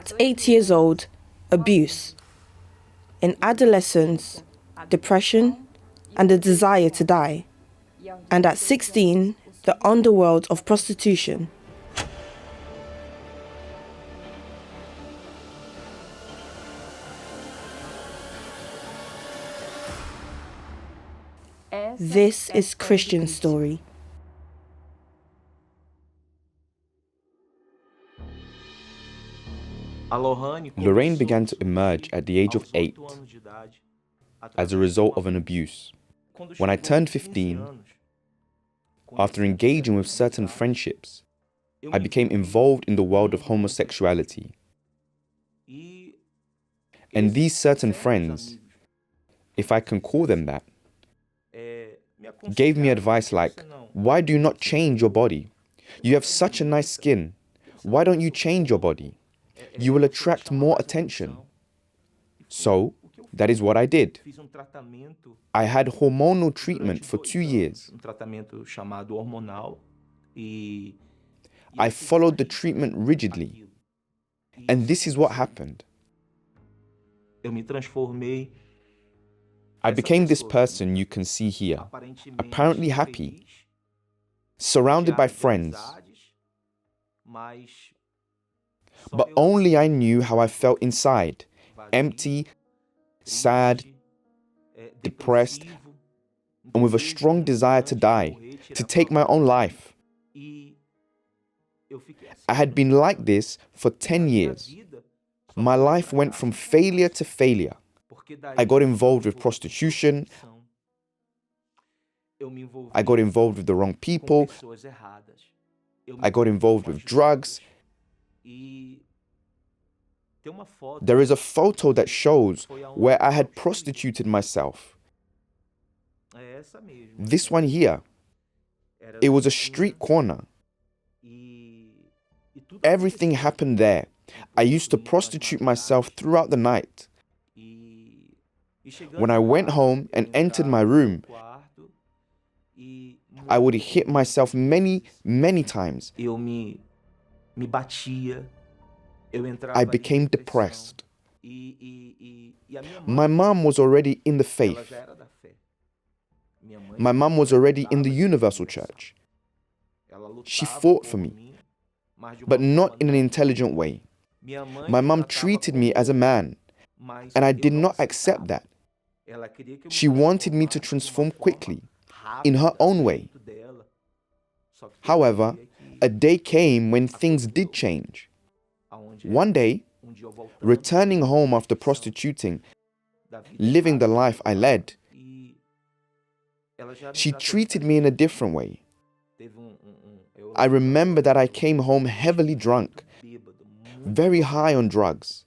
At 8 years old, abuse. In adolescence, depression and a desire to die. And at 16, the underworld of prostitution. This is Christian's story. Lorraine began to emerge at the age of 8 as a result of an abuse. When I turned 15, after engaging with certain friendships, I became involved in the world of homosexuality. And these certain friends, if I can call them that, gave me advice like, why do you not change your body? You have such a nice skin. Why don't you change your body? You will attract more attention. So, that is what I did. I had hormonal treatment for 2 years. I followed the treatment rigidly. And this is what happened. I became this person you can see here, apparently happy, surrounded by friends. But only I knew how I felt inside, empty, sad, depressed, and with a strong desire to die, to take my own life. I had been like this for 10 years. My life went from failure to failure. I got involved with prostitution. I got involved with the wrong people. I got involved with drugs. There is a photo that shows where I had prostituted myself. This one here. It was a street corner. Everything happened there. I used to prostitute myself throughout the night. When I went home and entered my room, I would hit myself many, many times. I became depressed. My mom was already in the faith. My mom was already in the universal church. She fought for me, but not in an intelligent way. My mom treated me as a man, and I did not accept that. She wanted me to transform quickly, in her own way. However, a day came when things did change. One day, returning home after prostituting, living the life I led, she treated me in a different way. I remember that I came home heavily drunk, very high on drugs.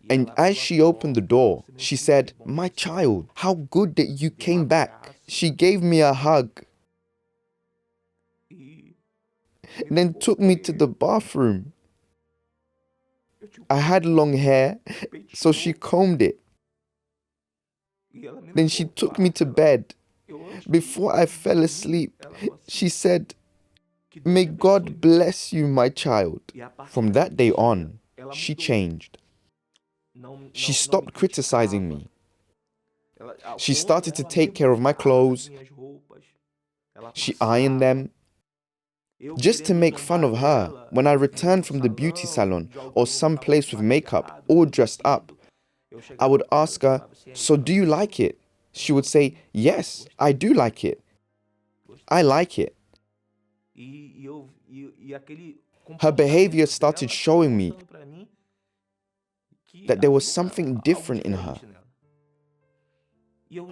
And as she opened the door, she said, "My child, how good that you came back." She gave me a hug, and then took me to the bathroom. I had long hair, so she combed it. Then she took me to bed. Before I fell asleep, she said, "May God bless you, my child." From that day on, she changed. She stopped criticizing me. She started to take care of my clothes. She ironed them. Just to make fun of her, when I returned from the beauty salon or some place with makeup, all dressed up, I would ask her, "So do you like it?" She would say, "Yes, I do like it. I like it." Her behavior started showing me that there was something different in her.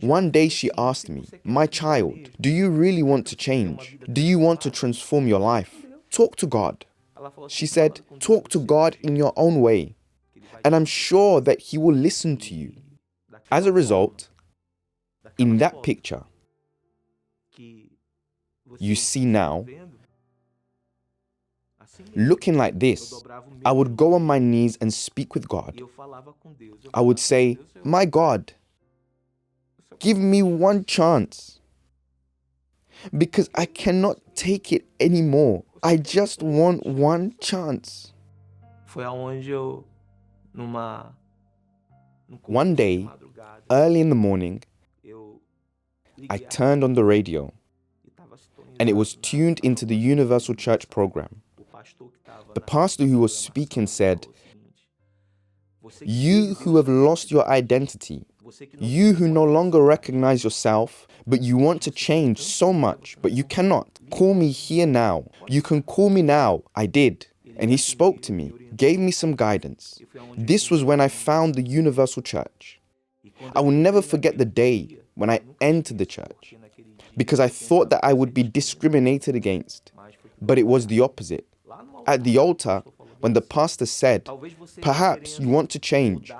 One day she asked me, "My child, do you really want to change? Do you want to transform your life? Talk to God." She said, "Talk to God in your own way, and I'm sure that He will listen to you." As a result, in that picture you see now, looking like this, I would go on my knees and speak with God. I would say, "My God, give me one chance, because I cannot take it anymore. I just want one chance." One day, early in the morning, I turned on the radio, and it was tuned into the Universal Church program. The pastor who was speaking said, "You who have lost your identity, you who no longer recognize yourself, but you want to change so much, but you cannot. Call me here now. You can call me now." I did. And he spoke to me, gave me some guidance. This was when I found the Universal Church. I will never forget the day when I entered the church, because I thought that I would be discriminated against. But it was the opposite. At the altar, when the pastor said, "Perhaps you want to change,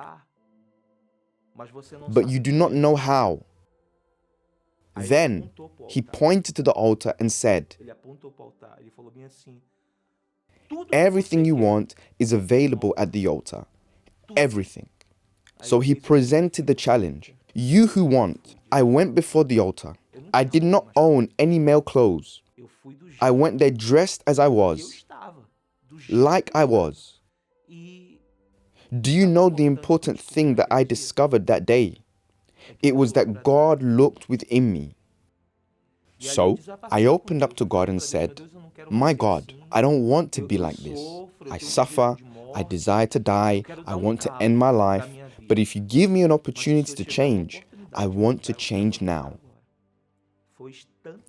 but you do not know how." Then he pointed to the altar and said, "Everything you want is available at the altar. Everything." So he presented the challenge. "You who want." I went before the altar. I did not own any male clothes. I went there dressed as I was, like I was. Do you know the important thing that I discovered that day? It was that God looked within me. So I opened up to God and said, "My God, I don't want to be like this. I suffer, I desire to die, I want to end my life, but if you give me an opportunity to change, I want to change now."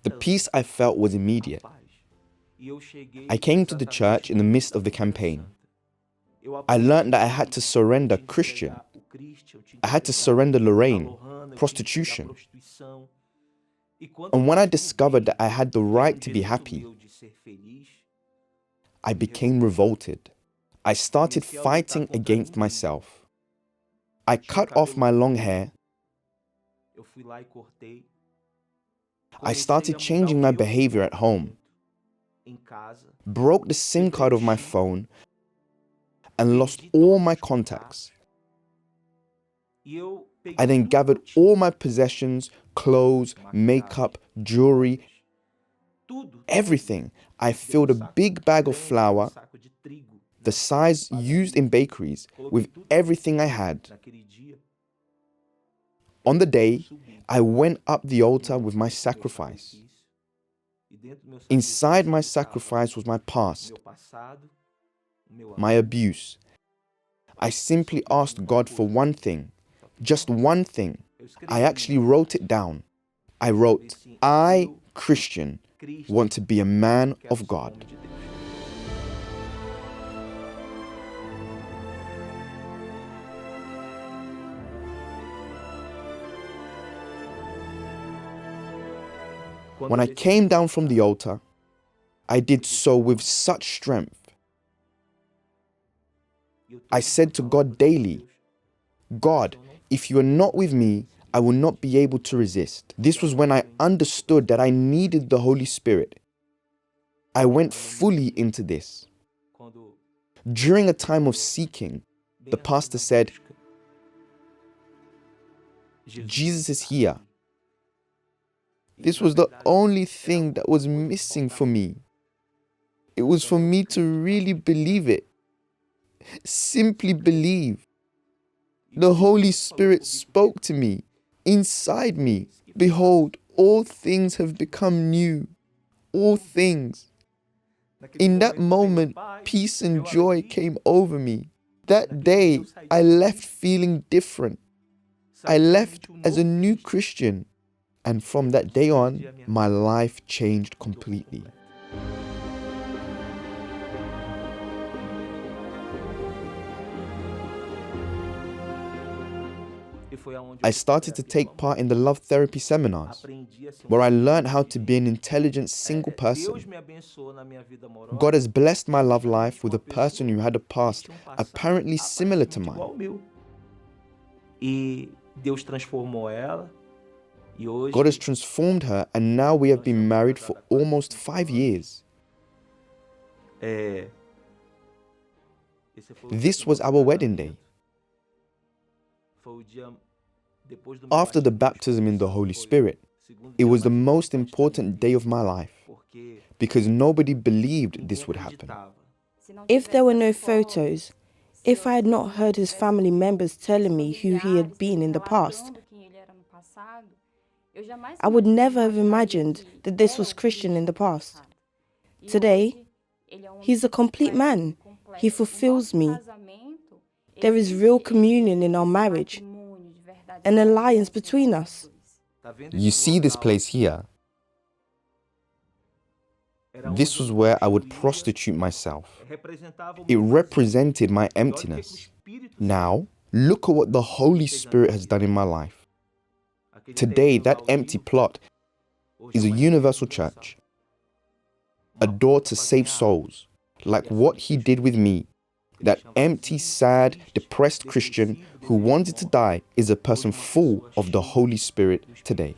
The peace I felt was immediate. I came to the church in the midst of the campaign. I learned that I had to surrender Christian. I had to surrender Lorraine, prostitution. And when I discovered that I had the right to be happy, I became revolted. I started fighting against myself. I cut off my long hair. I started changing my behavior at home, broke the SIM card of my phone, and lost all my contacts. I then gathered all my possessions, clothes, makeup, jewelry, everything. I filled a big bag of flour, the size used in bakeries, with everything I had. On the day, I went up the altar with my sacrifice. Inside my sacrifice was my past, my abuse. I simply asked God for one thing, just one thing. I actually wrote it down. I wrote, "I, Christian, want to be a man of God." When I came down from the altar, I did so with such strength. I said to God daily, "God, if you are not with me, I will not be able to resist." This was when I understood that I needed the Holy Spirit. I went fully into this. During a time of seeking, the pastor said, "Jesus is here." This was the only thing that was missing for me. It was for me to really believe it. Simply believe. The Holy Spirit spoke to me, inside me. "Behold, all things have become new." All things. In that moment, peace and joy came over me. That day, I left feeling different. I left as a new Christian. And from that day on, my life changed completely. I started to take part in the love therapy seminars, where I learned how to be an intelligent single person. God has blessed my love life with a person who had a past apparently similar to mine. God has transformed her, and now we have been married for almost 5 years. This was our wedding day. After the baptism in the Holy Spirit, it was the most important day of my life, because nobody believed this would happen. If there were no photos, If I had not heard his family members telling me who he had been in the past, I would never have imagined that this was Christian in the past. Today, he's a complete man. He fulfills me. There is real communion in our marriage, an alliance between us. You see this place here? This was where I would prostitute myself. It represented my emptiness. Now, look at what the Holy Spirit has done in my life. Today, that empty plot is a universal church, a door to save souls, like what he did with me. That empty, sad, depressed Christian who wanted to die is a person full of the Holy Spirit today.